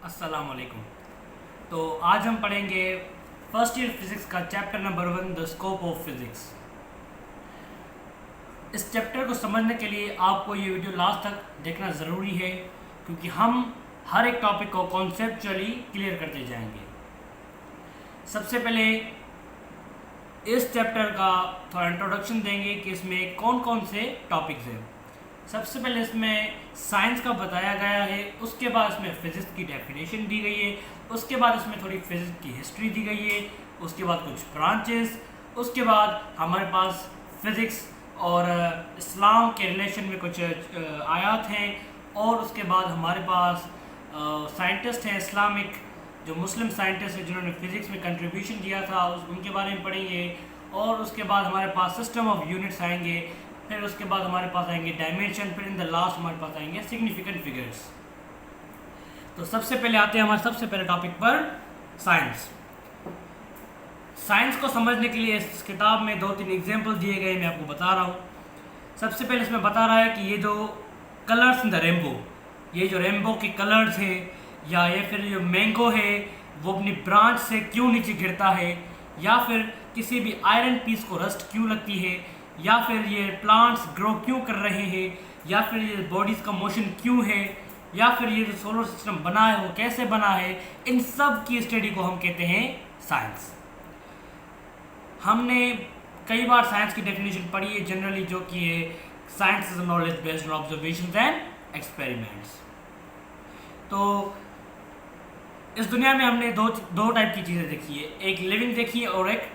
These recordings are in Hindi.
अस्सलाम वालेकुम। तो आज हम पढ़ेंगे फर्स्ट ईयर फिज़िक्स का chapter number 1 the scope of physics. इस चैप्टर को समझने के लिए आपको ये वीडियो लास्ट तक देखना ज़रूरी है, क्योंकि हम हर एक टॉपिक को कॉन्सेप्चुअली क्लियर करते जाएंगे। सबसे पहले इस चैप्टर का थोड़ा इंट्रोडक्शन देंगे कि इसमें कौन कौन से टॉपिक्स हैं। सबसे पहले इसमें साइंस का बताया गया है, उसके बाद इसमें फिज़िक्स की डेफिनेशन दी गई है, उसके बाद इसमें थोड़ी फिज़िक्स की हिस्ट्री दी गई है, उसके बाद कुछ ब्रांचेस, उसके बाद हमारे पास फिज़िक्स और इस्लाम के रिलेशन में कुछ आयात हैं, और उसके बाद हमारे पास साइंटिस्ट हैं इस्लामिक, जो मुस्लिम साइंटिस्ट हैं जिन्होंने फिज़िक्स में कंट्रीब्यूशन दिया था, उनके बारे में पढ़ेंगे। और उसके बाद हमारे पास सिस्टम ऑफ यूनिट्स आएंगे, फिर उसके बाद हमारे पास आएंगे डायमेंशन, फिर इन द लास्ट हमारे पास आएंगे सिग्निफिकेंट फिगर्स। तो सबसे पहले आते हैं हमारे सबसे पहले टॉपिक पर, साइंस। साइंस को समझने के लिए इस किताब में 2-3 एग्जाम्पल दिए गए, मैं आपको बता रहा हूँ। सबसे पहले इसमें बता रहा है कि ये जो कलर्स इन द रेनबो, ये जो रेनबो के कलर्स हैं, या ये फिर जो मैंगो है वो अपनी ब्रांच से क्यों नीचे गिरता है, या फिर किसी भी आयरन पीस को रस्ट क्यों लगती है, या फिर ये प्लांट्स ग्रो क्यों कर रहे हैं, या फिर ये बॉडीज़ का मोशन क्यों है, या फिर ये जो सोलर सिस्टम बना है वो कैसे बना है, इन सब की स्टडी को हम कहते हैं साइंस। हमने कई बार साइंस की डेफिनेशन पढ़ी है जनरली, जो कि है science is knowledge based on observations and experiments. तो इस दुनिया में हमने दो टाइप की चीज़ें देखी है, एक लिविंग देखी है और एक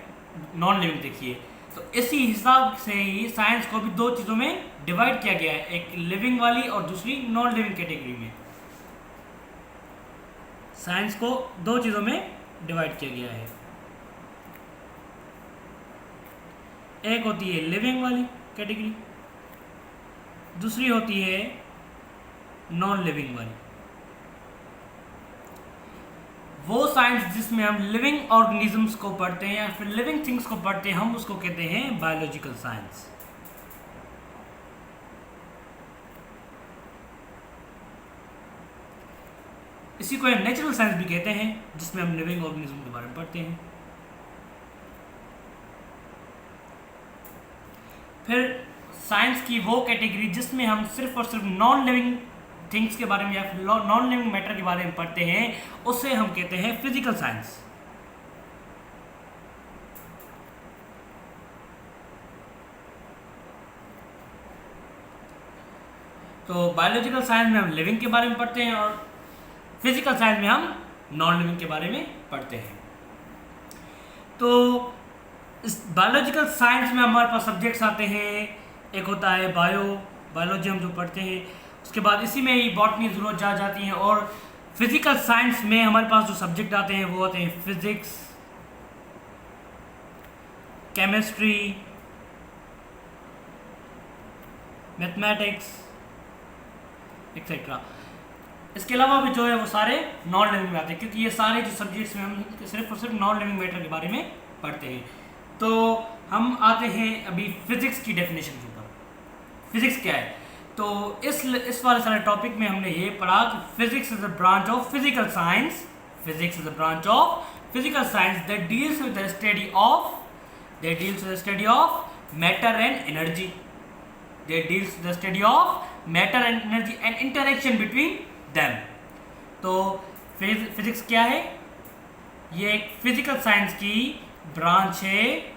नॉन लिविंग देखी है। तो इसी हिसाब से ही साइंस को भी 2 चीज़ों में डिवाइड किया गया है, एक लिविंग वाली और दूसरी नॉन लिविंग कैटेगरी में। साइंस को 2 चीज़ों में डिवाइड किया गया है, एक होती है लिविंग वाली कैटेगरी, दूसरी होती है नॉन लिविंग वाली। वो साइंस जिसमें हम लिविंग ऑर्गेनिजम्स को पढ़ते हैं या फिर लिविंग थिंग्स को पढ़ते हैं, हम उसको कहते हैं बायोलॉजिकल साइंस। इसी को नेचुरल साइंस भी कहते हैं, जिसमें हम लिविंग ऑर्गेनिज्म के बारे में पढ़ते हैं। फिर साइंस की वो कैटेगरी जिसमें हम सिर्फ और सिर्फ नॉन लिविंग थिंग्स के बारे में या फिर नॉन लिविंग मैटर के बारे में पढ़ते हैं, उसे हम कहते हैं फिजिकल साइंस। तो बायोलॉजिकल साइंस में हम लिविंग के बारे में पढ़ते हैं और फिजिकल साइंस में हम नॉन लिविंग के बारे में पढ़ते हैं। तो इस बायोलॉजिकल साइंस में हमारे पास सब्जेक्ट्स आते हैं, एक होता है बायोलॉजी हम जो पढ़ते हैं, उसके बाद इसी में ही बॉटनी जरूरत जा जाती है, और फिजिकल साइंस में हमारे पास जो सब्जेक्ट आते हैं वो होते हैं फिजिक्स, केमिस्ट्री, मैथमेटिक्स एक्सेट्रा। इसके अलावा भी जो है वो सारे नॉन लिविंग में आते हैं, क्योंकि ये सारे जो सब्जेक्ट्स में हम सिर्फ और सिर्फ नॉन लिविंग मैटर के बारे में पढ़ते हैं। तो हम आते हैं अभी फिजिक्स की डेफिनेशन के ऊपर। फिजिक्स क्या है? तो इस वाले सारे टॉपिक में हमने ये पढ़ा कि physics is a branch of physical science. Physics is a branch of physical science that deals with the study of matter and energy. That deals with the study of matter and energy and interaction between them. तो फिजिक्स क्या है? ये एक फिजिकल साइंस की ब्रांच है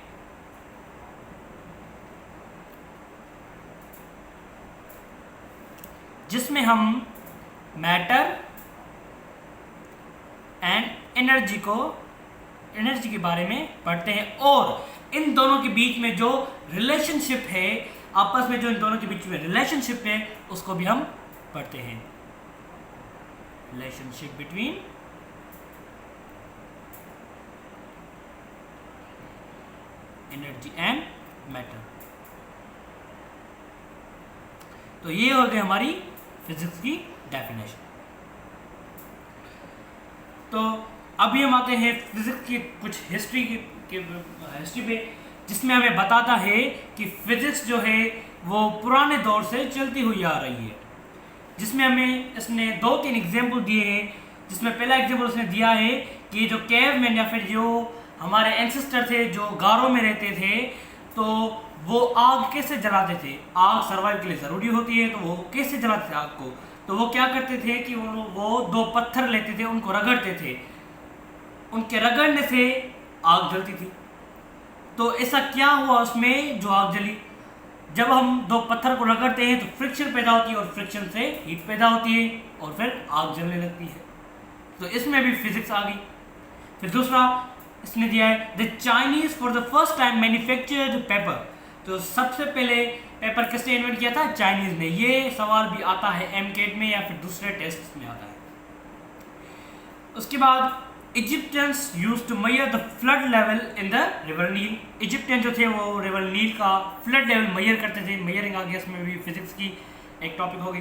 जिसमें हम मैटर एंड एनर्जी के बारे में पढ़ते हैं, और इन दोनों के बीच में जो रिलेशनशिप है, आपस में जो इन दोनों के बीच में रिलेशनशिप है, उसको भी हम पढ़ते हैं। Relationship between energy and matter. तो ये हो गई हमारी फिजिक्स की डेफिनेशन। तो अभी हम आते हैं फिजिक्स की कुछ हिस्ट्री पे, जिसमें हमें बताता है कि फिजिक्स जो है वो पुराने दौर से चलती हुई आ रही है, जिसमें हमें इसने 2-3 एग्जाम्पल दिए हैं जिसमें पहला एग्जाम्पल उसने दिया है कि जो केव मैन या फिर जो हमारे एंसेस्टर थे जो गारों में रहते थे, तो वो आग कैसे जलाते थे। आग सर्वाइव के लिए ज़रूरी होती है, तो वो कैसे जलाते थे आग को। तो वो क्या करते थे कि वो दो पत्थर लेते थे, उनको रगड़ते थे, उनके रगड़ने से आग जलती थी। तो ऐसा क्या हुआ उसमें जो आग जली, जब हम दो पत्थर को रगड़ते हैं तो फ्रिक्शन पैदा होती है और फ्रिक्शन से हीट पैदा होती है और फिर आग जलने लगती है। तो इसमें भी फिजिक्स आ गई। फिर दूसरा इसने दिया है the Chinese for the first time manufactured paper. तो सबसे पहले पेपर किसने इन्वेंट किया था? चाइनीज ने। ये सवाल भी आता है एमकेट में या फिर दूसरे टेस्ट में आता है। उसके बाद Egyptians used to measure the flood level in the river Nile. Egyptian जो थे वो रिवर नील का फ्लड लेवल मेजर करते थे। मेजरिंग आ गया, इसमें भी फिजिक्स की एक टॉपिक होगी।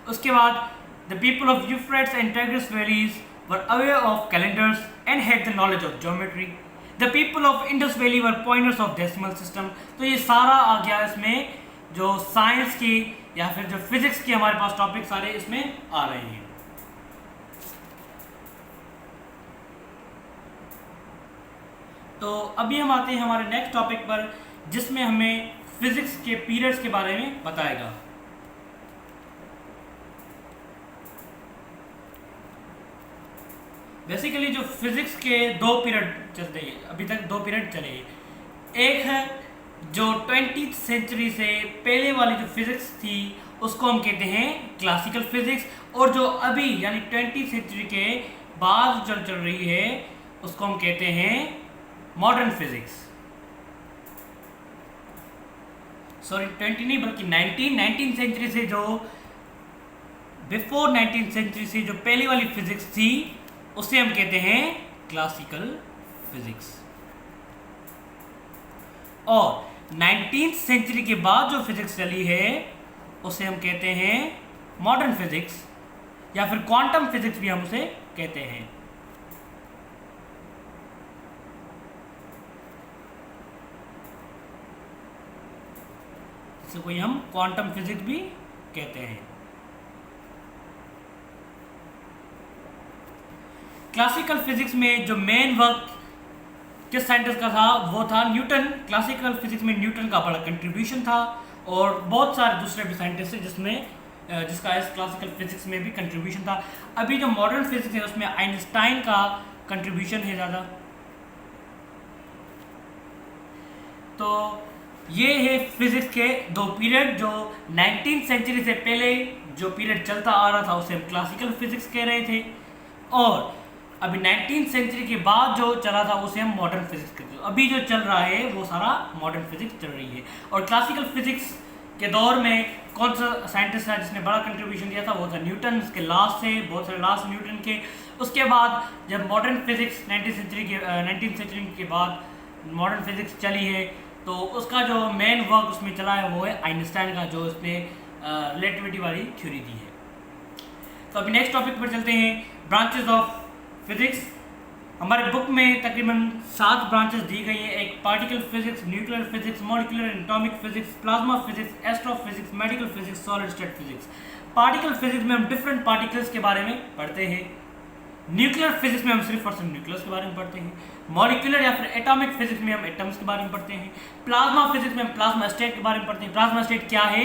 उसके बाद the people of Euphrates and Tigris valleys were aware of calendars and had the knowledge of geometry. The people of Indus valley were pointers of decimal system. तो ये सारा आ गया इसमें, जो साइंस की या फिर जो फिजिक्स की हमारे पास टॉपिक सारे इसमें आ रहे हैं। तो अभी हम आते हैं हमारे नेक्स्ट टॉपिक पर, जिसमें हमें फिजिक्स के पीरियड्स के बारे में बताएगा। बेसिकली जो फिजिक्स के दो पीरियड चलते हैं, अभी तक दो पीरियड चले हैं। एक है जो 20th सेंचुरी से पहले वाली जो फिजिक्स थी उसको हम कहते हैं क्लासिकल फिजिक्स, और जो अभी यानी 20th सेंचुरी के बाद जो चल रही है उसको हम कहते हैं मॉडर्न फिजिक्स। सॉरी 20 नहीं बल्कि 19th सेंचुरी से जो बिफोर 19th सेंचुरी से जो पहली वाली फिजिक्स थी उसे हम कहते हैं क्लासिकल फिजिक्स। और 19th सेंचुरी के बाद जो फिजिक्स चली है उसे हम कहते हैं मॉडर्न फिजिक्स या फिर क्वांटम फिजिक्स भी हम उसे कहते हैं। इसे कोई हम क्वांटम फिजिक्स भी कहते हैं। क्लासिकल फिजिक्स में जो मेन वर्क किस साइंटिस्ट का था वो था न्यूटन। क्लासिकल फिजिक्स में न्यूटन का बड़ा कंट्रीब्यूशन था और बहुत सारे दूसरे भी साइंटिस्ट हैं जिसका इस क्लासिकल फिजिक्स में भी कंट्रीब्यूशन था। अभी जो मॉडर्न फिजिक्स है उसमें आइंस्टाइन का कंट्रीब्यूशन है ज़्यादा। तो ये है फिजिक्स के दो पीरियड। जो 19th सेंचुरी से पहले जो पीरियड चलता आ रहा था उसे हम क्लासिकल फिजिक्स कह रहे थे, और अभी 19th सेंचुरी के बाद जो चला था उसे हम मॉडर्न फिजिक्स कहते हैं। अभी जो चल रहा है वो सारा मॉडर्न फिजिक्स चल रही है। और क्लासिकल फिजिक्स के दौर में कौन सा साइंटिस्ट था जिसने बड़ा कंट्रीब्यूशन दिया था? वो था न्यूटन। उसके लास्ट से बहुत सारे लास्ट न्यूटन के। उसके बाद जब मॉडर्न फिजिक्स 19th सेंचुरी के बाद मॉडर्न फिजिक्स चली है तो उसका जो मेन वर्क उसमें चला है वो है आइंस्टाइन का, जो उसने रिलेटिविटी वाली थ्योरी दी है। तो अभी नेक्स्ट टॉपिक पर चलते हैं, ब्रांचेस ऑफ फिजिक्स। हमारे बुक में तकरीबन 7 ब्रांचेस दी गई है। एक particle physics, nuclear physics, molecular atomic physics, plasma physics, astrophysics, medical physics, solid state physics. Particle physics में हम डिफरेंट पार्टिकल्स के बारे में पढ़ते हैं। न्यूक्लियर फिजिक्स में हम सिर्फ और सिर्फ न्यूक्लियस के बारे में पढ़ते हैं। मॉलिक्यूलर या फिर एटॉमिक फिजिक्स में हम एटम्स के बारे में पढ़ते हैं। प्लाज्मा फिजिक्स में हम प्लाज्मा स्टेट के बारे में पढ़ते हैं। प्लाज्मा स्टेट क्या है?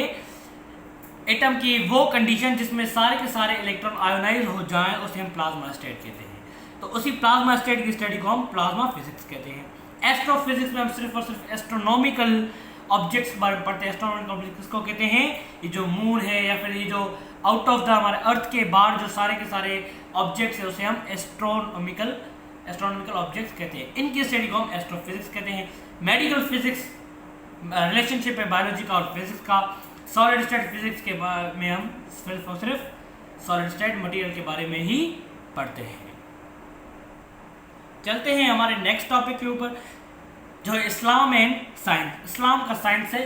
एटम की वो कंडीशन जिसमें सारे के सारे इलेक्ट्रॉन आयोनाइज हो जाएं उसे हम प्लाज्मा स्टेट कहते हैं। तो उसी प्लाज्मा स्टेट की स्टडी को हम प्लाज्मा फिजिक्स कहते हैं। एस्ट्रोफिजिक्स में हम सिर्फ और सिर्फ एस्ट्रोनॉमिकल ऑब्जेक्ट्स के बारे में पढ़ते हैं। एस्ट्रोनॉमिकल ऑब्जेक्ट्स को कहते हैं ये जो मून है या फिर ये जो आउट ऑफ द हमारे अर्थ के बाहर जो सारे के सारे ऑब्जेक्ट्स है उसे हम एस्ट्रोनॉमिकल ऑब्जेक्ट्स कहते हैं। इनकी स्टडी को हम एस्ट्रोफिजिक्स कहते हैं। मेडिकल फिजिक्स रिलेशनशिप है बायोलॉजी का और फिजिक्स का। सॉलिड स्टेट फिजिक्स के बारे में हम सिर्फ और सिर्फ सॉलिड स्टेट मटेरियल के बारे में ही पढ़ते हैं। चलते हैं हमारे नेक्स्ट टॉपिक के ऊपर, जो है इस्लाम एंड साइंस। इस्लाम का साइंस से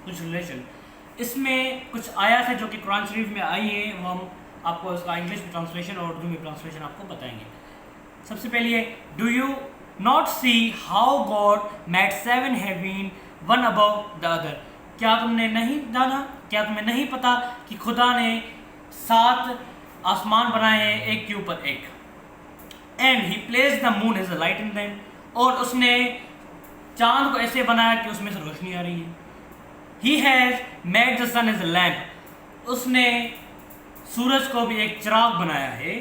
कुछ रिलेशन इसमें कुछ आयत है जो कि कुरान शरीफ में आई है, वो हम आपको इसका इंग्लिश में ट्रांसलेशन और उर्दू में ट्रांसलेशन आपको बताएंगे। सबसे पहले है, do you not see how God made 7 heaven one above the other. क्या तुमने नहीं जाना, क्या तुम्हें नहीं पता कि खुदा ने 7 आसमान बनाए हैं एक के ऊपर एक। And he places the moon as a light in them, और उसने चांद को ऐसे बनाया कि उसमें से रोशनी आ रही है। He has made the sun as a lamp, उसने सूरज को भी एक चिराग बनाया है।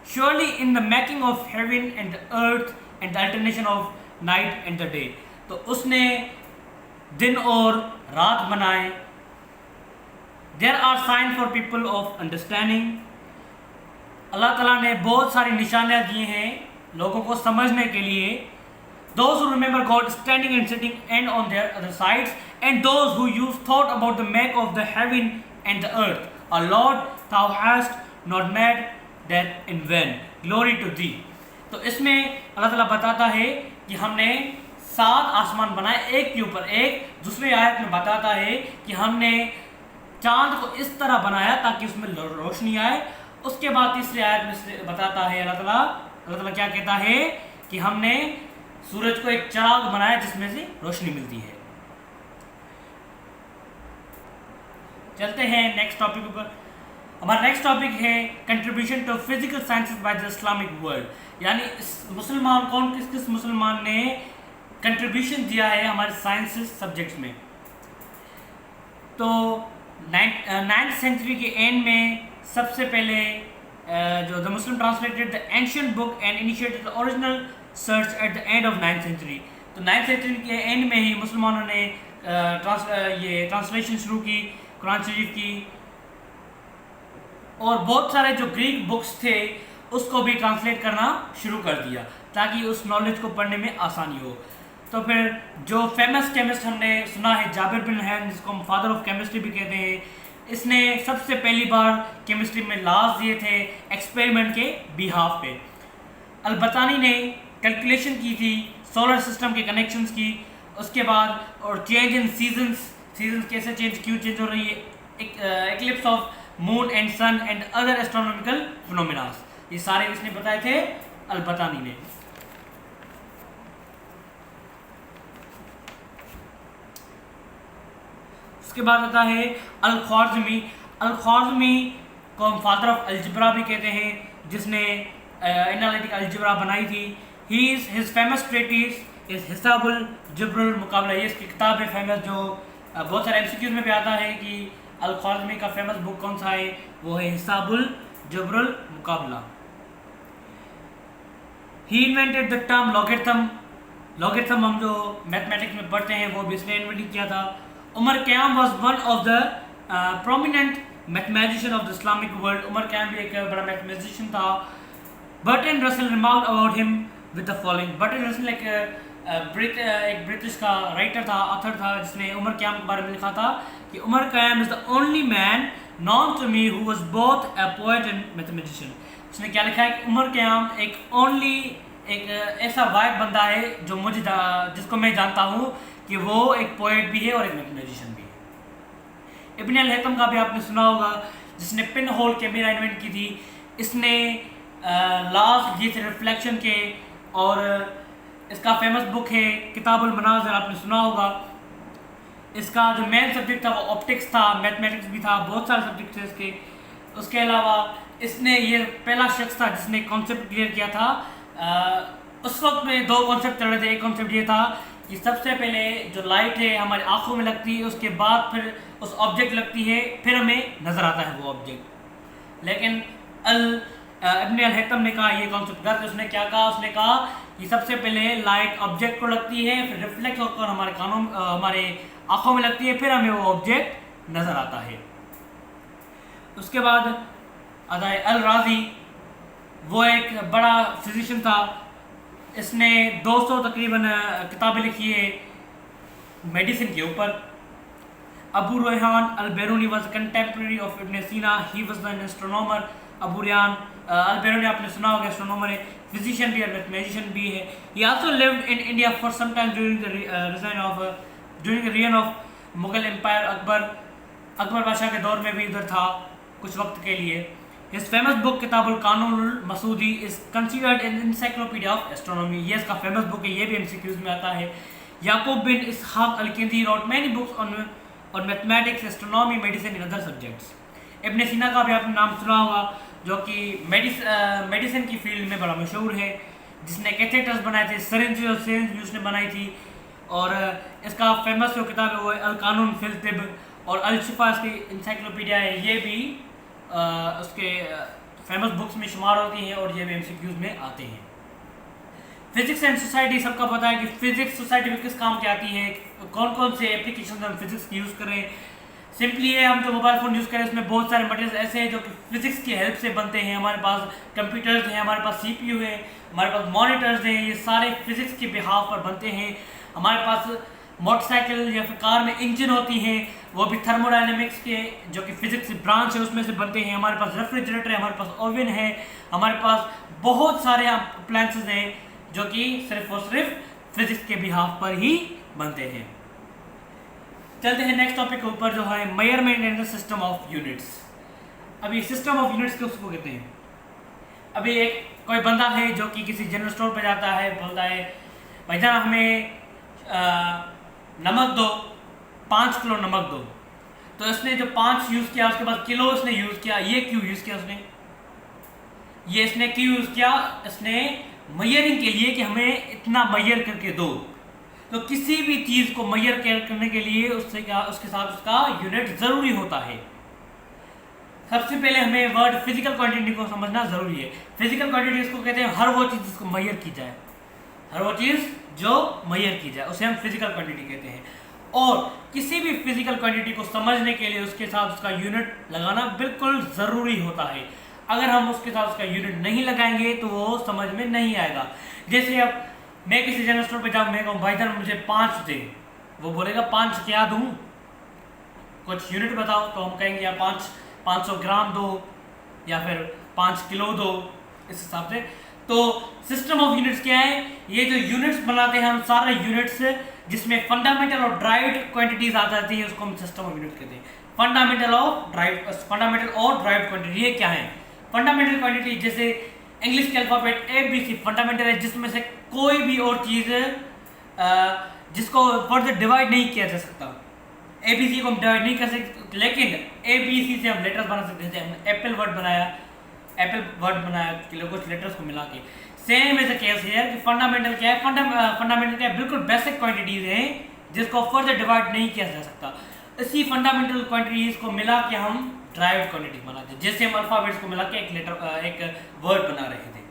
Surely in the making of heaven and the earth and the alternation of night and the day, तो उसने दिन और रात बनाए। There are signs for people of understanding, अल्लाह ताला ने बहुत सारी निशानियाँ दी हैं लोगों को समझने के लिए। Those who remember God standing and sitting and on their other sides, and those who use thought about the make of the heaven and the earth. Our Lord, thou hast not made that in vain. Glory to thee. तो इसमें अल्लाह ताला बताता है कि हमने 7 आसमान बनाए एक के ऊपर एक। दूसरी आयत में बताता है कि हमने चांद को इस तरह बनाया ताकि उसमें रोशनी आए। उसके बाद तीसरी आयत में बताता है अल्लाह ताला क्या कहता है कि हमने सूरज को एक चिराग बनाया जिसमें से रोशनी मिलती है। चलते हैं नेक्स्ट टॉपिक पर। हमारा नेक्स्ट टॉपिक है contribution to physical sciences by the Islamic world, यानी मुसलमान कौन किस किस मुसलमान ने कंट्रीब्यूशन दिया है हमारे साइंसेस सब्जेक्ट्स में। तो 9th सेंचुरी के एंड में सबसे पहले जो the Muslim translated the ancient book and initiated the original search at the end of 9th century. तो 9th सेंचुरी के एंड में ही मुसलमानों ने ये ट्रांसलेशन शुरू की कुरान शरीफ की, और बहुत सारे जो ग्रीक बुक्स थे उसको भी ट्रांसलेट करना शुरू कर दिया ताकि उस नॉलेज को पढ़ने में आसानी हो। तो फिर जो फेमस केमिस्ट हमने सुना है जाबिर बिन हैन, जिसको हम फादर ऑफ केमिस्ट्री भी कहते हैं, इसने सबसे पहली बार केमिस्ट्री में लॉज दिए थे एक्सपेरिमेंट के बिहाफ पे। अल-बतानी ने कैलकुलेशन की थी सोलर सिस्टम के कनेक्शंस की, उसके बाद और चेंज इन सीजन्स कैसे क्यों चेंज हो रही है, eclipse of moon and sun and other astronomical phenomenas, ये सारे इसने बताए थे अल-बतानी ने। उसके बाद आता है अल-ख्वारिज़मी। अल-ख्वारिज़मी को हम फादर ऑफ अलजबरा भी कहते हैं, जिसने एनालिटिक अलजबरा बनाई थी। हिज फेमस ट्रेटिस इज हिसाबुल जब्रुल मुकाबला, ये इसकी किताब है फेमस, जो बहुत सारे एमसीक्यूज में भी आता है कि अल-ख्वारिज़मी का फेमस बुक कौन सा है, वो है हिसाबुल जब्रुल मुकाबला। He invented the term logarithm. Logarithm हम जो मैथमेटिक्स में पढ़ते हैं वो भी इसने इन्वेंट किया था। Omar Khayyam was one of the prominent mathematician of the Islamic world. Omar Khayyam भी एक बड़ा मैथमेटिशियन था। Bertrand Russell remarked about him with the following. Bertrand Russell एक ब्रिटिश का राइटर था, ऑथर था, जिसने उमर क़याम के बारे में लिखा था कि Omar Khayyam is the only man known to me who was both a poet and mathematician. उसने क्या लिखा है कि उमर क़याम एक ऐसा वाहिद बंदा है जो जिसको मैं जानता हूँ कि वो एक पोएट भी है और एक मैथमेटिशियन भी है। इब्न अल-हैतम का भी आपने सुना होगा, जिसने पिन होल कैमरा इन्वेंट की थी। इसने लास्ट ये थे रिफ्लेक्शन के, और इसका फेमस बुक है किताबुल मनाज़िर, आपने सुना होगा। इसका जो मेन सब्जेक्ट था वो ऑप्टिक्स था, मैथमेटिक्स भी था, बहुत सारे सब्जेक्ट थे इसके। उसके अलावा इसने ये पहला शख्स था जिसने कॉन्सेप्ट क्लियर किया था। उस वक्त में 2 कॉन्सेप्ट चल रहे थे। एक कॉन्सेप्ट ये था कि सबसे पहले जो लाइट है हमारी आंखों में लगती है, उसके बाद फिर उस ऑब्जेक्ट लगती है, फिर हमें नज़र आता है वो ऑब्जेक्ट। लेकिन इब्न अल-हैतम ने कहा ये कॉन्सेप्ट गलत है। उसने क्या कहा, उसने कहा कि सबसे पहले लाइट ऑब्जेक्ट को लगती है, फिर रिफ्लेक्ट होकर हमारे आंखों में लगती है, फिर हमें वो ऑब्जेक्ट नज़र आता है। उसके बाद आता है अल-राज़ी। वो एक बड़ा फिजिशियन था। इसने 200 तकरीबन किताबें लिखी है मेडिसिन के ऊपर। Abu Rayhan al-Biruni was contemporary of Ibn Sina. He was an astronomer. Abu Rayhan al-Biruni आपने सुना होगा, एस्ट्रोनॉमर है, फिजिशियन भी है, मैथमेटिशियन भी है। He also lived in India for some time during the reign of Mughal empire. Akbar बादशाह के दौर में भी इधर था कुछ वक्त के लिए। His famous book किताबुल कानूनुल Masoodi is considered an encyclopedia of astronomy। ये इसका फेमस बुक है, ये भी MCQs में आता है। याकूब बिन इसहाक अल-किंदी wrote many books on mathematics, astronomy, medicine and other subjects। इब्न सीना का भी आपने नाम सुना होगा। जो कि मेडिसिन की फील्ड में बड़ा मशहूर है, जिसने कैथेटर्स बनाए थे, सिरिंज और सिरिंज भी उसने बनाई थी। और इसका फेमस जो किताब है वो है अल कानून फिल तिब, और अल शिफा इसकी इंसाइक्लोपीडिया है। ये भी उसके फेमस बुक्स में शुमार होती हैं और ये भी एमसीक्यूज में आते हैं। फिजिक्स एंड सोसाइटी सबका पता है कि फिजिक्स सोसाइटी में किस काम की आती है, कौन कौन से एप्लीकेशन हम फिजिक्स की यूज़ करें। सिंपली है, हम जो मोबाइल फ़ोन यूज़ करें उसमें बहुत सारे मटेरियल ऐसे हैं जो कि फिजिक्स की हेल्प से बनते हैं। हमारे पास कंप्यूटर्स हैं, हमारे पास सीपीयू है, हमारे पास मॉनिटर्स हैं, ये सारे फिजिक्स के बिहाफ पर बनते हैं। हमारे पास मोटरसाइकिल या फिर कार में इंजन होती हैं, वो भी थर्मोडायनेमिक्स के जो कि फिजिक्स ब्रांच है उसमें से बनते हैं। हमारे पास रेफ्रिजरेटर है, हमारे पास ओवन है, हमारे पास बहुत सारे अप्लायंसेस हैं जो कि सिर्फ और सिर्फ फिजिक्स के बिहाफ पर ही बनते हैं। चलते हैं नेक्स्ट टॉपिक के ऊपर, जो है measurement and the system of units. अभी सिस्टम ऑफ यूनिट्स किसको कहते हैं? अभी एक कोई बंदा है जो कि किसी जनरल स्टोर पे जाता है, बोलता है भाईजान हमें नमक दो, 5 किलो नमक दो। तो इसने जो 5 यूज़ किया, उसके बाद किलो इसने यूज़ किया। ये क्यों यूज़ किया उसने? ये इसने क्यों यूज़ किया? इसने मेजरिंग के लिए कि हमें इतना मेजर करके दो। तो किसी भी चीज़ को मेजर करने के लिए उससे क्या, उसके साथ उसका यूनिट ज़रूरी होता है। सबसे पहले हमें वर्ड फिजिकल क्वांटिटी को समझना ज़रूरी है। फिजिकल क्वांटिटी इसको कहते हैं हर वो चीज़ जिसको मेजर की जाए, हर वो चीज़ जो मेजर की जाए उसे हम फिजिकल क्वांटिटी कहते हैं। और किसी भी फिजिकल क्वांटिटी को समझने के लिए उसके साथ उसका यूनिट लगाना बिल्कुल ज़रूरी होता है। अगर हम उसके साथ उसका यूनिट नहीं लगाएंगे तो वो समझ में नहीं आएगा। जैसे अब मैं किसी जनरल स्टोर पे जाऊँ, मैं कहूँ भाईजान मुझे 5 दे, वो बोलेगा 5 क्या दूँ, कुछ यूनिट बताओ। तो हम कहेंगे यार 500 ग्राम दो या फिर 5 किलो दो, इस हिसाब से। तो सिस्टम ऑफ यूनिट्स क्या है? ये जो यूनिट्स बनाते हैं हम सारे यूनिट्स जिसमें फंडामेंटल और ड्राइव्ड क्वांटिटीज आ जाती है उसको हम सिस्टम ऑफ यूनिट्स कहते हैं। फंडामेंटल और ड्राइव्ड क्वांटिटी ये क्या है? फंडामेंटल क्वांटिटी जैसे इंग्लिश के अल्फाबेट ABC फंडामेंटल है, जिसमें से कोई भी और चीज़ जिसको फर्दर डिवाइड नहीं किया जा सकता। ABC को हम डिवाइड नहीं कर सकते, लेकिन ABC से हम लेटर्स बना सकते हैं। जैसे हमने एप्पल वर्ड बनाया कुछ लेटर्स को मिला के। सेम ऐसा केस है कि फंडामेंटल क्या है? फंडामेंटल क्या है? बिल्कुल बेसिक क्वांटिटीज हैं जिसको फर्दर डिवाइड नहीं किया जा सकता। इसी फंडामेंटल क्वांटिटीज को मिला के हम ड्राइव्ड क्वांटिटी बनाते हैं। जैसे हम अल्फाबेट्स को मिला के एक वर्ड बना रहे थे।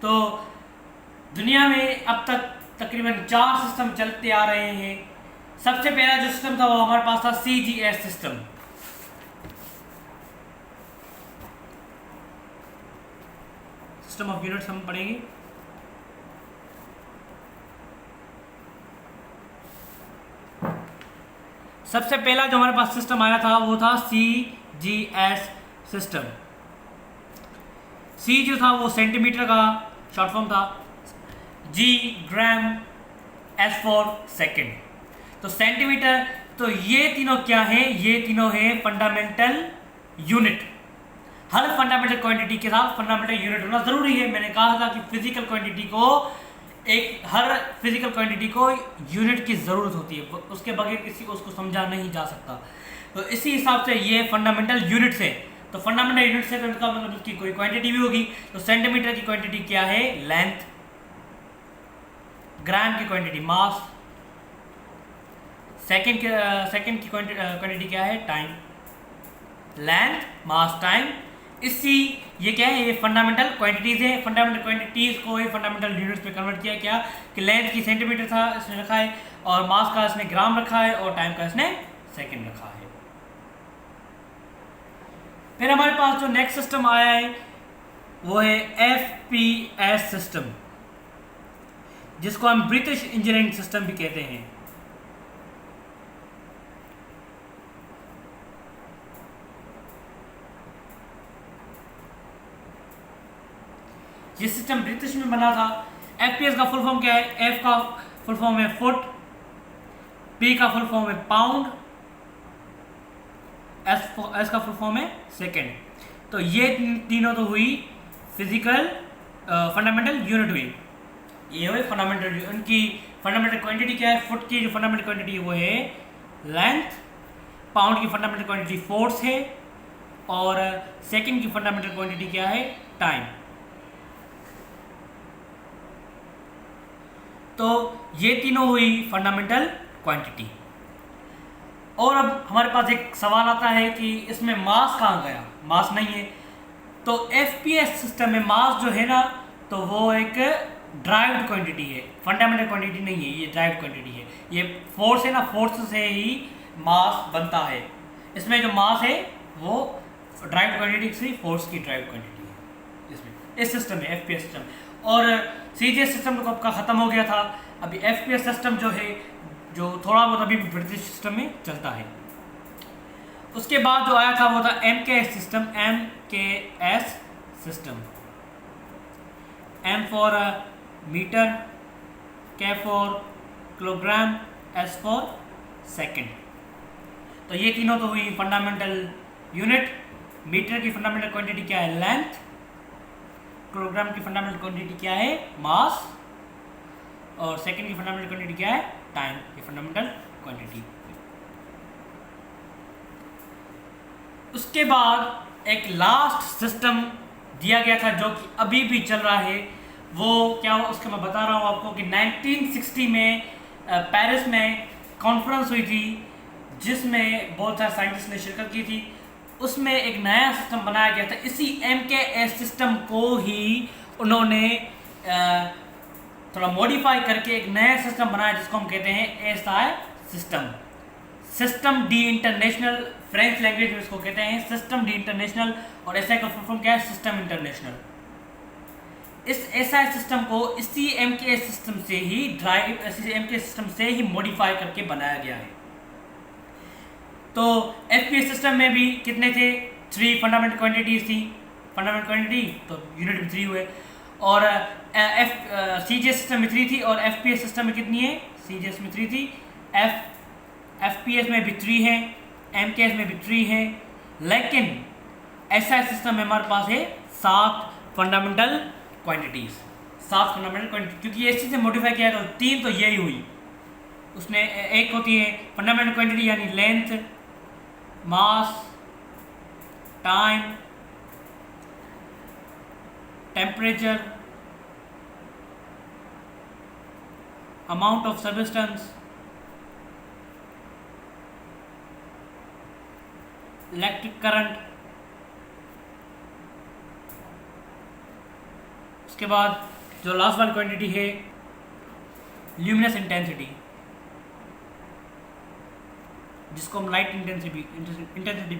तो दुनिया में अब तक तकरीबन 4 सिस्टम चलते आ रहे हैं। सबसे पहला जो सिस्टम था वो हमारे पास था CGS system. System of units हम पढ़ेंगे। सबसे पहला जो हमारे पास सिस्टम आया था वो था CGS सिस्टम। C जो था वो सेंटीमीटर का शॉर्ट फॉर्म था, G gram, S for second. तो सेंटीमीटर, तो ये तीनों क्या हैं? ये तीनों हैं फंडामेंटल यूनिट। हर फंडामेंटल क्वांटिटी के साथ फंडामेंटल यूनिट होना जरूरी है। मैंने कहा था कि फिजिकल क्वांटिटी को हर फिजिकल क्वांटिटी को यूनिट की ज़रूरत होती है, उसके बगैर किसी को उसको समझा नहीं जा सकता। तो इसी हिसाब से ये फंडामेंटल यूनिट्स है। तो फंडामेंटल यूनिट्स है तो इनका मतलब उसकी कोई क्वांटिटी भी होगी। तो सेंटीमीटर की क्वांटिटी क्या है? लेंथ। ग्राम की क्वांटिटी मास। सेकेंड की क्वांटिटी क्या है? टाइम। लेंथ, मास, टाइम। ये क्या है? ये फंडामेंटल क्वांटिटीज है। फंडामेंटल क्वांटिटीज को ये फंडामेंटल यूनिट्स में कन्वर्ट किया क्या कि लेंथ की सेंटीमीटर था इसने रखा है, और मास का इसने ग्राम रखा है, और टाइम का इसने सेकंड रखा है। फिर हमारे पास जो नेक्स्ट सिस्टम आया है वो है FPS सिस्टम, जिसको हम ब्रिटिश इंजीनियरिंग सिस्टम भी कहते हैं। ये सिस्टम ब्रिटिश में बना था। FPS का फुल फॉर्म क्या है? F का फुल फॉर्म है फुट, P का फुल फॉर्म है पाउंड, S का फुल फॉर्म है सेकेंड। तो ये तीनों तो हुई फिजिकल फंडामेंटल यूनिट हुई। ये हुई फंडामेंटल, उनकी फंडामेंटल क्वांटिटी क्या है? फुट की जो फंडामेंटल क्वांटिटी वो है लेंथ, पाउंड की फंडामेंटल क्वांटिटी फोर्स है, और सेकंड की फंडामेंटल क्वांटिटी क्या है, टाइम। तो ये तीनों हुई फंडामेंटल क्वांटिटी। और अब हमारे पास एक सवाल आता है कि इसमें मास कहाँ गया, मास नहीं है। तो एफपीएस सिस्टम में मास जो है ना, तो वो एक ड्राइव्ड क्वांटिटी है, फंडामेंटल क्वांटिटी नहीं है, ये ड्राइव्ड क्वांटिटी है। ये फोर्स है ना, फोर्स से ही मास बनता है। इसमें जो मास है वो ड्राइव्ड क्वांटिटी से फोर्स की ड्राइव्ड क्वांटिटी है इसमें, इस सिस्टम में, एफपीएस सिस्टम। और सीजीएस सिस्टम तो आपका ख़त्म हो गया था। अभी एफपीएस सिस्टम जो है, जो थोड़ा बहुत अभी ब्रिटिश सिस्टम में चलता है। उसके बाद जो आया था वो था MKS system, MKS system, M for metre, K for kilogram, S for second. तो ये तीनों तो हुई फंडामेंटल यूनिट। मीटर की फंडामेंटल क्वांटिटी क्या है, लेंथ। किलोग्राम की फंडामेंटल क्वांटिटी क्या है, मास। और सेकंड की फंडामेंटल क्वांटिटी क्या है, टाइम की फंडामेंटल क्वांटिटी। उसके बाद एक लास्ट सिस्टम दिया गया था जो कि अभी भी चल रहा है। वो क्या हो, उसका मैं बता रहा हूँ आपको कि 1960 में पेरिस में कॉन्फ्रेंस हुई थी जिसमें बहुत सारे साइंटिस्ट ने शिरकत की थी। उसमें एक नया सिस्टम बनाया गया था। इसी एमकेएस सिस्टम को ही उन्होंने थोड़ा मॉडिफाई करके एक नया सिस्टम बनाया जिसको हम कहते हैं SI system, system D international. French language में इसको कहते हैं सिस्टम डी इंटरनेशनल। और एसआई का फुल फॉर्म क्या है, सिस्टम इंटरनेशनल। इस एसआई सिस्टम को इसी एमकेएस सिस्टम से ही एमकेएस सिस्टम से ही मॉडिफाई करके बनाया गया है। तो एफपीएस सिस्टम में भी कितने थे, 3 फंडामेंटल क्वांटिटीज थी। फंडामेंटल क्वांटिटी तो यूनिट में 3 हुए। और सीजीएस सिस्टम में 3 थी और एफपीएस सिस्टम में कितनी है, सीजीएस में 3 थी, एफपीएस में भी 3 है, एमकेएस में भी 3 है। लेकिन एसआई सिस्टम में हमारे पास है 7 फंडामेंटल क्वांटिटीज, 7 फंडामेंटल क्वांटिटी। क्योंकि ये चीज़ से मॉडिफाई किया तो 3 तो यही हुई। उसमें एक होती है फंडामेंटल क्वांटिटी यानी length, mass, time, temperature, amount of substance, electric current. उसके बाद जो लास्ट वाली क्वांटिटी है ल्यूमिनस इंटेंसिटी, जिसको हम लाइट इंटेंसिटी भी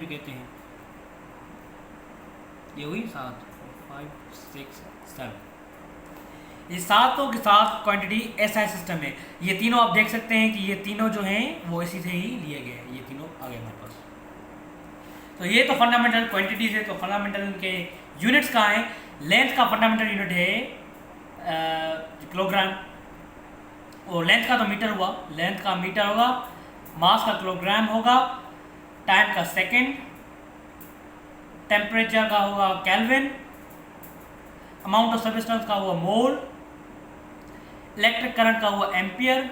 कहते हैं। ये हुई 7, 5, 6, 7। ये 7 के 7 क्वांटिटी एसआई सिस्टम है। ये तीनों आप देख सकते हैं कि ये तीनों जो हैं वो इसी से ही लिए गए हैं। ये तीनों आ गए हमारे पास। तो ये तो फंडामेंटल क्वांटिटीज है। तो फंडामेंटल के यूनिट्स कहाँ हैं, लेंथ का फंडामेंटल यूनिट है किलोग्राम। और लेंथ का तो मीटर हुआ, लेंथ का मीटर होगा, मास का किलोग्राम होगा, टाइम का सेकंड, टेम्परेचर का होगा केल्विन, अमाउंट ऑफ सब्सटेंस का हुआ मोल, इलेक्ट्रिक करंट का हुआ एम्पियर,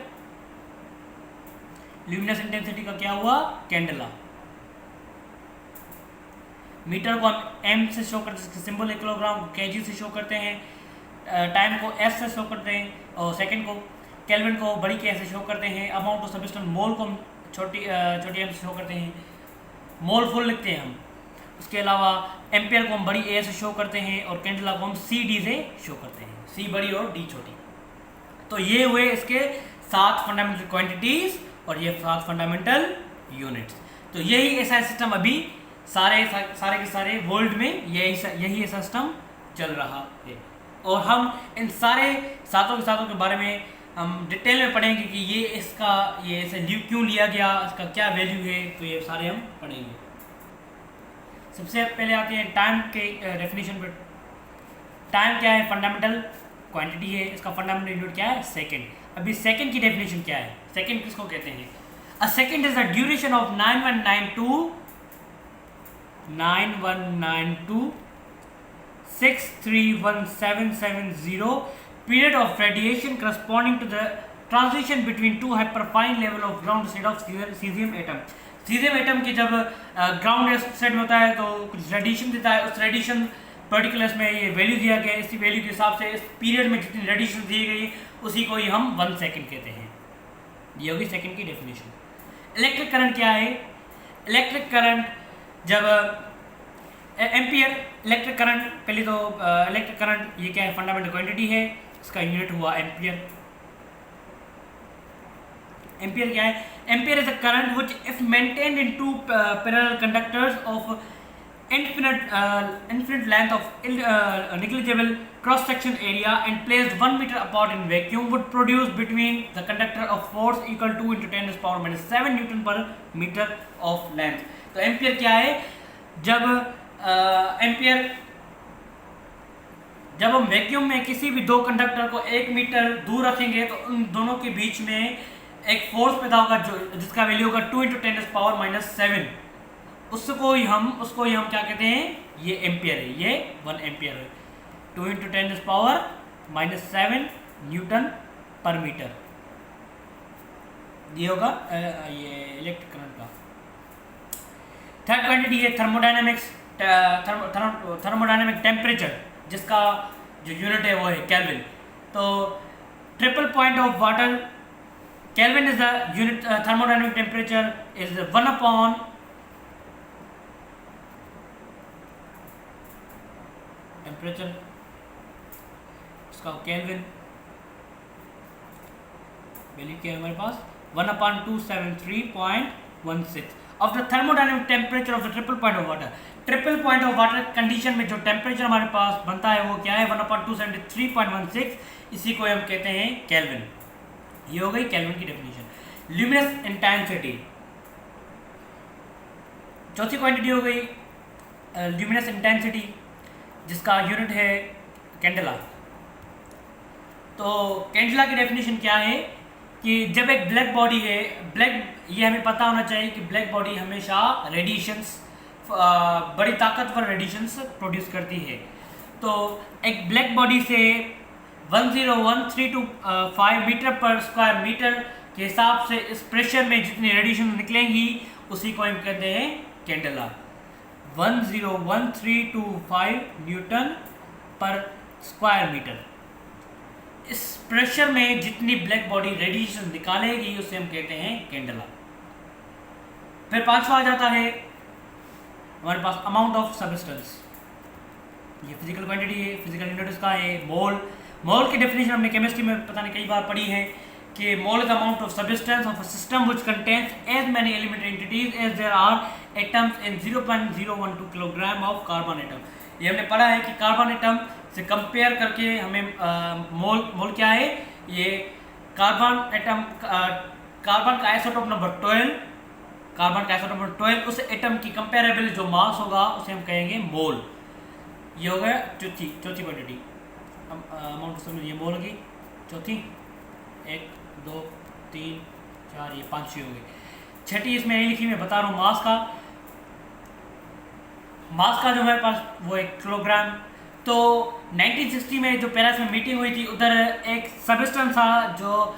ल्यूमिनस इंटेंसिटी का क्या हुआ, कैंडेला। मीटर को हम एम से शो करते हैं, जिसके सिंबल है किलोग्राम, को केजी से शो करते हैं, टाइम को एस से शो करते हैं, और सेकंड को केल्विन को बड़ी के से शो करते हैं, अमाउंट ऑफ सब्सटेंस मोल को हम छोटी एम से शो करते हैं, मोल फुल लिखते हैं हम। उसके अलावा एम्पियर को हम बड़ी ए से शो करते हैं और कैंडेला को हम सी डी से शो करते हैं, सी बड़ी और डी छोटी। तो ये हुए इसके 7 फंडामेंटल क्वांटिटीज और ये 7 फंडामेंटल यूनिट्स। तो यही ऐसा सिस्टम अभी सारे के सारे वर्ल्ड में यही ऐसा सिस्टम चल रहा है। और हम इन सारे 7 के बारे में हम डिटेल में पढ़ेंगे कि ये ऐसे क्यों लिया गया, इसका क्या वैल्यू है, तो ये सारे हम पढ़ेंगे। सबसे पहले आते हैं टाइम के डेफिनेशन पर। टाइम क्या है, फंडामेंटल क्वांटिटी है, इसका फंडामेंटल यूनिट क्या है, सेकंड। अभी सेकंड की डेफिनेशन क्या है, सेकंड किसको कहते हैं? A second is the duration of 9192631770 period of radiation corresponding to the transition between two hyperfine level of ground state of cesium atom. Caesium atom की जब ग्राउंड स्टेट में होता है तो कुछ रेडिएशन देता है, उस रेडिएशन पर्टिकुलर्स में ये वैल्यू दिया गया है, इसी वैल्यू के हिसाब से इस पीरियड में जितनी रेडिएशन दी गई उसी को ही हम 1 सेकंड कहते हैं। ये होगी सेकंड की डेफिनेशन। इलेक्ट्रिक करंट क्या है? इलेक्ट्रिक करंट जब एम्पियर इलेक्ट्रिक करंट, पहले तो इलेक्ट्रिक करंट ये क्या है? फंडामेंटल क्वांटिटी है, इसका यूनिट हुआ एम्पियर। एम्पियर क्या है? Ampere is a current which if maintained in two parallel conductors of infinite length of negligible cross section area and placed 1 meter apart in vacuum would produce between the conductor of force equal to 10 to the power minus 7 Newton per meter of length। तो एम्पियर क्या है? जब एम्पियर जब हम वैक्यूम में किसी भी दो कंडक्टर को 1 मीटर दूर रखेंगे तो उन दोनों के बीच में एक फोर्स पैदा होगा जो जिसका वैल्यू होगा 2 × 10 to the power minus 7। उसको ही हम क्या कहते हैं? ये एम्पियर है, ये 1 एम्पियर है। 2 × 10 to the power minus 7 Newton पर मीटर, ये होगा ये इलेक्ट्रिक करंट का। थर्ड क्वांटिटी है थर्मोडायनेमिक्स, थर्मोडायनेमिक टेम्परेचर, जिसका जो यूनिट है वो है केल्विन। तो triple point of water, kelvin is the unit, thermodynamic temperature is 1/, temperature इसका केल्विन वैल्यू क्या है हमारे पास? 1/273.16 of the thermodynamic temperature of the triple point of water. Triple point of water condition में जो टेम्परेचर हमारे पास बनता है वो क्या है? 1/273.16, इसी को हम कहते हैं केल्विन। ये हो गई केल्विन की डेफिनेशन। ल्यूमिनस इंटेंसिटी, चौथी क्वांटिटी हो गई ल्यूमिनस इंटेंसिटी, जिसका यूनिट है कैंडेला। तो कैंडेला की डेफिनेशन क्या है कि जब एक ब्लैक बॉडी है, ये हमें पता होना चाहिए कि ब्लैक बॉडी हमेशा रेडिएशंस, बड़ी ताकतवर रेडिएशंस प्रोड्यूस करती है। तो एक ब्लैक बॉडी से 10132.5 मीटर पर स्क्वायर मीटर के हिसाब से इस प्रेशर में जितनी रेडिएशन निकलेंगी उसी को हम कहते हैं कैंडेला। 10132.5 न्यूटन पर स्क्वायर मीटर, इस प्रेशर में जितनी ब्लैक बॉडी रेडिएशन निकालेगी उसे हम कहते हैं कैंडेला। फिर पांचवा आ जाता है हमारे पास अमाउंट ऑफ सब्सटेंस। ये फिजिकल क्वांटिटी है, फिजिकल यूनिट इसका है मोल। मोल की डेफिनेशन हमने केमिस्ट्री में पता नहीं कई बार पढ़ी है कि mole is amount of substance of a system which contains as many elementary entities as there are atoms in 0.012 kilogram of carbon atom. ये हमने पढ़ा है कि कार्बन एटम से कंपेयर करके हमें मोल क्या है? ये कार्बन एटम, कार्बन का आइसोटोप नंबर 12, उस एटम की कंपेरेबल जो मास होगा उसे हम कहेंगे मोल। ये हो गया चौथी क्वांटिटी अमाउंट ऑफ, ये मोल होगी चौथी। 1 2 3 4 ये 5 हो गई। छठी इसमें नहीं लिखी, मैं बता रहा हूँ मास का जो हमारे पास वो 1 किलोग्राम। तो 1960 में जो पेरिस में मीटिंग हुई थी उधर एक सब्सटेंस था जो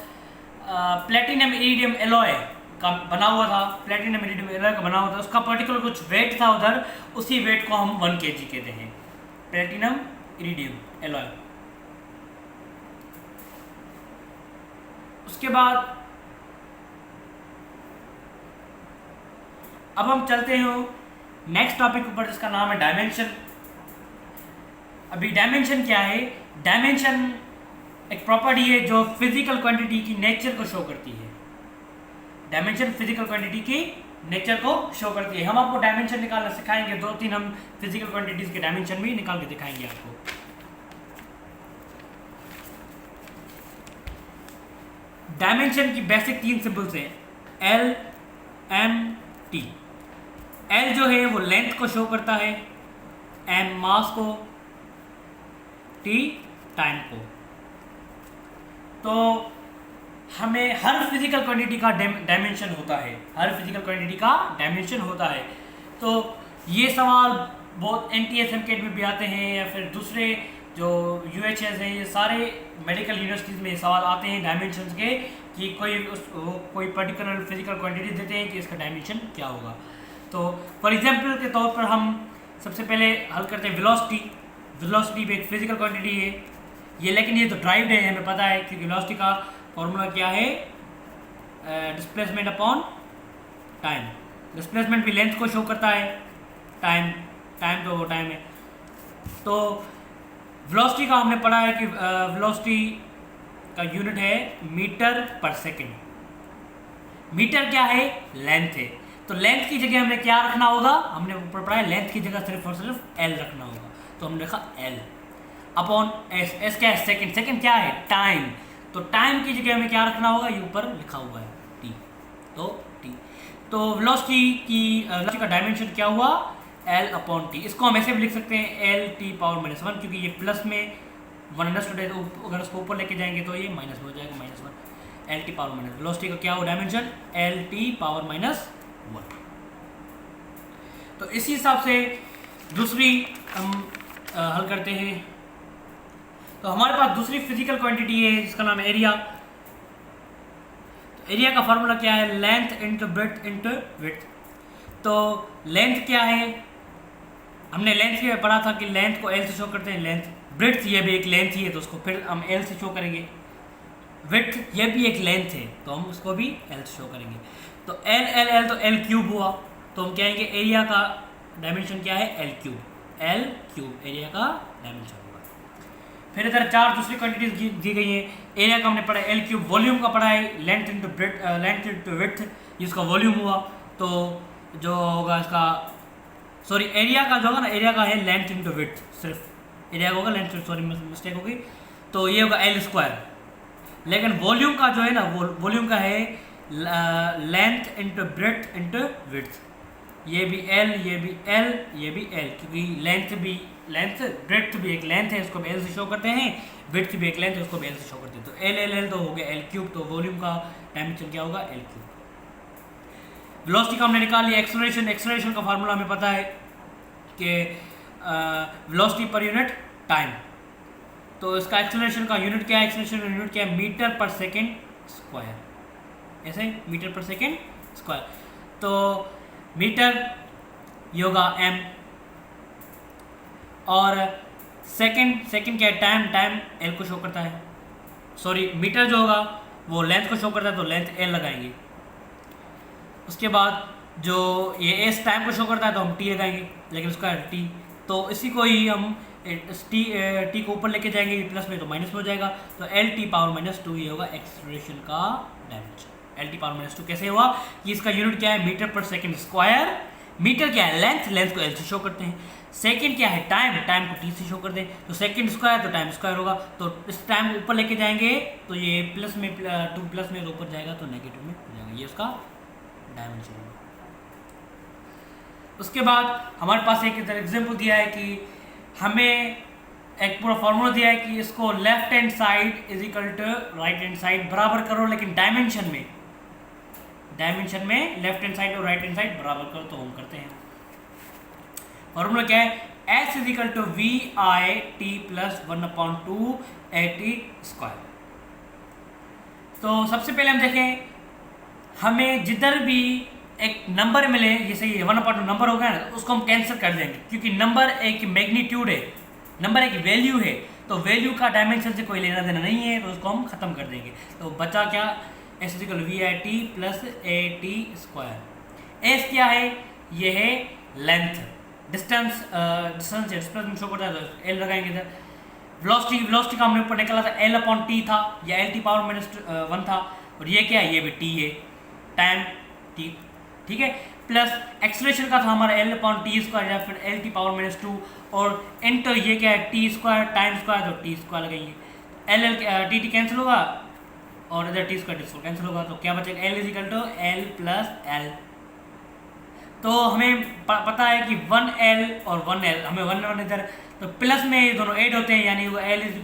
प्लेटिनम इरिडियम एलॉय का बना हुआ था, प्लेटिनम इरिडियम एलॉय का बना हुआ था। उसका पर्टिकुलर कुछ वेट था उधर, उसी वेट को हम 1 kg कहते हैं, प्लेटिनम इरिडियम एलॉय। उसके बाद अब हम चलते हैं नेक्स्ट टॉपिक ऊपर, जिसका नाम है डायमेंशन। अभी डायमेंशन क्या है? डायमेंशन एक प्रॉपर्टी है जो फिजिकल क्वांटिटी की नेचर को शो करती है। डायमेंशन फिजिकल क्वांटिटी की नेचर को शो करती है। हम आपको डायमेंशन निकालना सिखाएंगे, 2-3 हम फिजिकल क्वांटिटीज के डायमेंशन भी निकाल के दिखाएंगे आपको। डायमेंशन की बेसिक 3 सिंबल्स हैं, L, M, T। L जो है वो लेंथ को शो करता है, M मास को, T टाइम को। तो हमें हर फिजिकल क्वांटिटी का डायमेंशन होता है, तो ये सवाल बहुत NTS MCAT में भी आते हैं या फिर दूसरे जो UHS हैं, ये सारे मेडिकल यूनिवर्सिटीज़ में सवाल आते हैं डायमेंशंस के कि कोई पर्टिकुलर फिजिकल क्वांटिटी देते हैं कि इसका डायमेंशन क्या होगा। तो फॉर एग्जांपल के तौर पर हम सबसे पहले हल करते हैं वेलोसिटी भी एक फिजिकल क्वांटिटी है ये, लेकिन ये तो ड्राइव्ड है, हमें पता है, क्योंकि वेलोसिटी का फॉर्मूला क्या है, डिस्प्लेसमेंट अपॉन टाइम। डिस्प्लेसमेंट भी लेंथ को शो करता है, टाइम तो वो टाइम है। तो वेलोसिटी का हमने पढ़ा है कि वेलोसिटी का यूनिट है मीटर पर सेकंड। मीटर क्या है, लेंथ है, तो लेंथ की जगह हमें क्या रखना होगा, हमने ऊपर पढ़ा है लेंथ की जगह सिर्फ और सिर्फ एल रखना होगा, तो हमने रखा एल अपॉन एस। एस क्या है, सेकंड। सेकंड क्या है, टाइम, तो टाइम की जगह हमें क्या रखना होगा, ये ऊपर लिखा हुआ है टी, तो टी। तो वेलोसिटी का डायमेंशन क्या हुआ, एल अपॉन टी। इसको हम ऐसे भी लिख सकते हैं एल टी पावर -1, क्योंकि ये प्लस में 1 है, तो अगर उसको ऊपर लेके जाएंगे तो ये माइनस में हो जाएगा, -1 L T power minus. Velocity का क्या हो डायमेंशन, एल टी पावर -1। तो इसी हिसाब से दूसरी हम हल करते हैं। तो हमारे पास दूसरी फिजिकल क्वांटिटी है जिसका नाम है एरिया। तो एरिया का फॉर्मूला क्या है, length into breadth into width. तो लेंथ क्या है, हमने लेंथ के पढ़ा था कि लेंथ को एल से शो करते हैं, लेंथ। ब्रेड्थ ये भी एक लेंथ ही है, तो उसको फिर हम एल से शो करेंगे। विड्थ ये भी एक लेंथ है, तो हम उसको भी एल से शो करेंगे। तो एल एल एल तो एल क्यूब हुआ, तो हम कहेंगे एरिया का डायमेंशन क्या है, एल क्यूब एरिया का डायमेंशन होगा। फिर इधर 4 दूसरी क्वांटिटीज दी गई हैं। एरिया का हमने पढ़ा एल क्यूब, वॉल्यूम का पढ़ा है लेंथ इंटू विड्थ, इसका वॉल्यूम हुआ। तो जो होगा इसका, सॉरी एरिया का जो होगा ना, एरिया का है लेंथ इंटू विड्थ, सिर्फ एरिया का होगा लेंथ, सॉरी मिस्टेक होगी, तो ये होगा एल स्क्वायर। लेकिन वॉल्यूम का जो है ना, वॉल्यूम का है length into breadth into width. ये भी एल, ये भी एल, ये भी एल, क्योंकि ब्रेड्थ भी एक लेंथ है, उसको भी एल से शो करते हैं, विड्थ भी एक लेंथ है, उसको भी एल से शो करते हैं। तो एल एल एल तो हो गया एल क्यूब, तो वॉल्यूम का डायमेंशन क्या होगा, एल क्यूब। वेलोसिटी का हमने निकाल लिया। एक्सेलरेशन का फार्मूला हमें पता है कि वेलोसिटी पर यूनिट टाइम। तो इसका एक्सेलरेशन का यूनिट क्या है, एक्सेलरेशन का यूनिट क्या है, मीटर पर सेकेंड स्क्वायर। ऐसे मीटर पर सेकेंड स्क्वायर। तो मीटर ये होगा एम, और सेकेंड क्या है, टाइम एल को शो करता है। सॉरी मीटर जो होगा वो लेंथ को शो करता है, तो लेंथ एल लगाएंगे। उसके बाद जो ये एस टाइम को शो करता है, तो हम टी लगाएंगे, लेकिन उसका टी, तो इसी को ही हम टी को ऊपर लेके जाएंगे, प्लस में तो माइनस में हो जाएगा। तो एल टी पावर -2 ये होगा एक्सेलरेशन का डायमेंशन। एल टी पावर -2 कैसे हुआ, कि इसका यूनिट क्या है, मीटर पर सेकेंड स्क्वायर। मीटर क्या है, लेंथ को एल से शो करते हैं। सेकेंड क्या है, टाइम को टी से शो कर दें, तो सेकेंड स्क्वायर तो टाइम स्क्वायर होगा। तो इस टाइम ऊपर लेके जाएंगे तो ये प्लस में 2 प्लस में ऊपर जाएगा, तो नेगेटिव में हो जाएगा, ये उसका डायमेंशन होगा। उसके बाद हमारे पास एक इधर एग्जाम्पल दिया है कि हमें एक पूरा फॉर्मूला दिया है कि इसको left hand side is equal to right hand side बराबर करो, लेकिन डायमेंशन में लेफ्ट हैंड साइड और राइट हैंड साइड बराबर करो, तो हम करते हैं। फॉर्मूला क्या है, s is equal to v i t plus 1/2 a t square. तो सबसे पहले हम देखें, हमें जिधर भी एक नंबर मिले, जैसे ये 1/2 नंबर होगा ना, उसको हम कैंसिल कर देंगे, क्योंकि नंबर एक मैग्नीट्यूड है, नंबर एक वैल्यू है, तो वैल्यू का डायमेंशन से कोई लेना देना नहीं है, तो उसको हम खत्म कर देंगे। तो बचा क्या, s is equal v i t plus a t square. S क्या है, ये है लेंथ, डिस्टेंस में शो करता है, तो एल लगाएंगे इधर। वेलोसिटी का हमने ऊपर निकाला था एल अपॉन टी था, या एल टी पावर -1 था, और ये क्या है, ये भी टी है, टाइम टी, ठीक है। प्लस एक्सेलरेशन का था हमारा एल अपॉन टी स्क्वायर, या फिर एल टी पावर -2, और इंटर ये क्या है, टी स्क्वायर टाइम स्क्वायर, तो टी स्क्वायर लगाएंगे। एल टी कैंसिल होगा, और इधर टी स्क्वायर कैंसिल होगा, तो क्या बचेगा, l is equal to l plus l. तो हमें पता है कि 1L और 1L, हमें 1 इधर, तो प्लस में ये दोनों ऐड होते हैं, यानी वो L is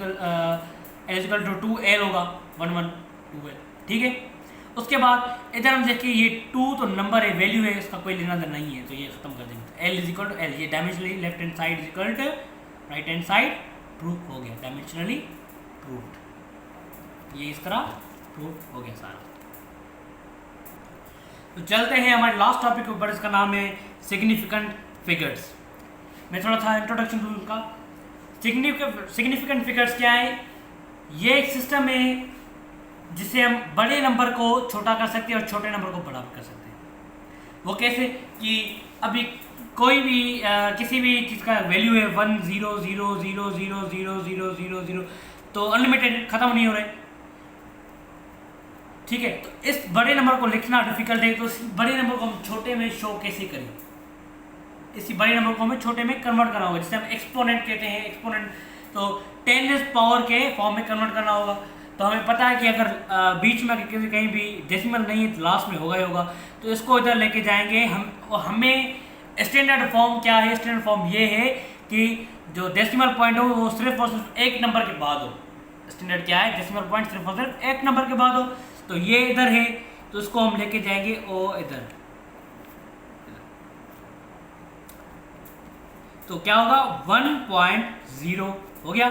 equal to 2L होगा, 1 2L, ठीक है। उसके बाद इधर हम देखिए, ये 2 तो नंबर है, वैल्यू है, इसका कोई लेना देना नहीं है, तो ये खत्म कर देंगे। L is equal to L, ये dimensionally left hand side is equal to right hand side, proof हो गया, डायमेंशनली प्रूव्ड, ये इस तरह प्रूफ हो गया सारा। तो चलते हैं हमारे लास्ट टॉपिक के ऊपर, इसका नाम है सिग्निफिकेंट फिगर्स। मैं थोड़ा सा इंट्रोडक्शन दूँ उनका। सिग्निफिकेंट फिगर्स क्या है? ये एक सिस्टम है जिससे हम बड़े नंबर को छोटा कर सकते हैं और छोटे नंबर को बड़ा कर सकते हैं। वो कैसे कि अभी कोई भी किसी भी चीज़ का वैल्यू है 1 0 0 0 0 0 0 0 0 तो अनलिमिटेड, ख़त्म नहीं हो रहे, ठीक है। तो इस बड़े नंबर को लिखना डिफिकल्ट है, तो इस बड़े नंबर को हम छोटे में शो कैसे करें? इसी बड़े नंबर को हमें छोटे में कन्वर्ट करना होगा, जिसे हम एक्सपोनेंट कहते हैं। एक्सपोनेंट तो 10 पावर के फॉर्म में कन्वर्ट करना होगा। तो हमें पता है कि अगर बीच में कहीं भी डेसिमल नहीं है तो लास्ट में होगा ही होगा। तो इसको इधर लेके जाएंगे हम। हमें स्टैंडर्ड फॉर्म क्या है? स्टैंडर्ड फॉर्म ये है कि जो डेसिमल पॉइंट हो वो सिर्फ और सिर्फ एक नंबर के बाद हो। स्टैंडर्ड क्या है? डेसिमल पॉइंट सिर्फ और सिर्फ एक नंबर के बाद हो। तो ये इधर है, तो इसको हम लेके जाएंगे ओ इधर। तो क्या होगा? 1.0 हो गया।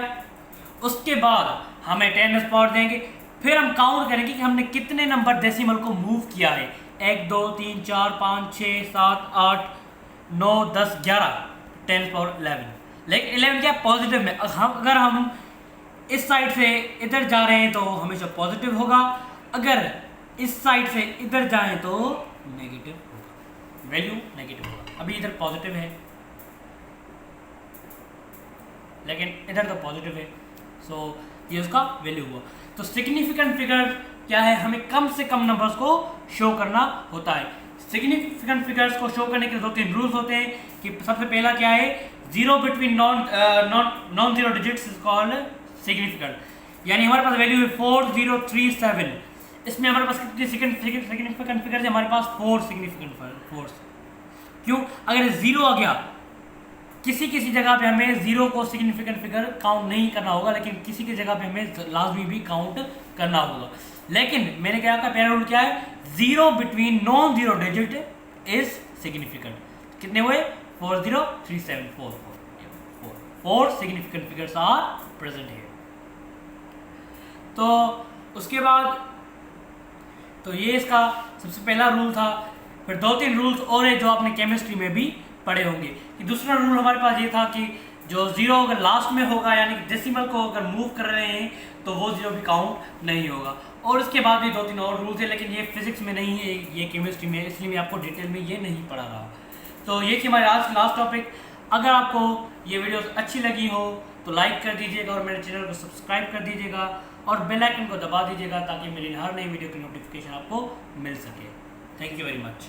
उसके बाद हमें 10 पावर देंगे, फिर हम काउंट करेंगे कि हमने कितने नंबर डेसिमल को मूव किया है। 1 2 3 4 5 6 7 8 9 10 11 10 पावर 11। लेकिन 11 क्या? पॉजिटिव में। अगर हम इस साइड से इधर जा रहे हैं तो हमेशा पॉजिटिव होगा, अगर इस साइड से इधर जाएं तो नेगेटिव होगा, वैल्यू नेगेटिव होगा। अभी इधर पॉजिटिव है लेकिन इधर तो पॉजिटिव है, सो ये उसका वैल्यू हुआ। तो सिग्निफिकेंट फिगर क्या है? हमें कम से कम नंबर्स को शो करना होता है। सिग्निफिकेंट फिगर्स को शो करने के 2-3 रूल्स होते हैं कि सबसे पहला क्या है? 0 between non zero digits is called significant. यानी हमारे पास वैल्यू है 4037, इसमें हमारे पास कितनी सिग्निफिकेंट फिगर्स है? हमारे पास 4 सिग्निफिकेंट फिगर्स। क्यों? अगर 0 आ गया, किसी किसी जगह पे हमें 0 को सिग्निफिकेंट फिगर काउंट नहीं करना होगा, लेकिन किसी की जगह पे हमें लाजमी भी काउंट करना होगा। लेकिन मैंने क्या कहा? पहला रूल क्या है? 0 between non zero digit is significant. कितने हुए? 40374 4 significant figures are present here. तो उसके बाद तो ये इसका सबसे पहला रूल था। फिर 2-3 रूल्स और है जो आपने केमिस्ट्री में भी पढ़े होंगे। कि दूसरा रूल हमारे पास ये था कि जो 0 अगर लास्ट में होगा, यानी कि डेसिमल को अगर मूव कर रहे हैं तो वो 0 भी काउंट नहीं होगा। और उसके बाद भी 2-3 और रूल्स है, लेकिन ये फिजिक्स में नहीं है, ये केमिस्ट्री में है, इसलिए मैं आपको डिटेल में ये नहीं पढ़ा रहा। तो ये थी हमारी आज लास्ट टॉपिक। अगर आपको ये वीडियो अच्छी लगी हो तो लाइक कर दीजिएगा और मेरे चैनल को सब्सक्राइब कर दीजिएगा और बेल आइकन को दबा दीजिएगा ताकि मेरी हर नई वीडियो की नोटिफिकेशन आपको मिल सके। Thank you very much.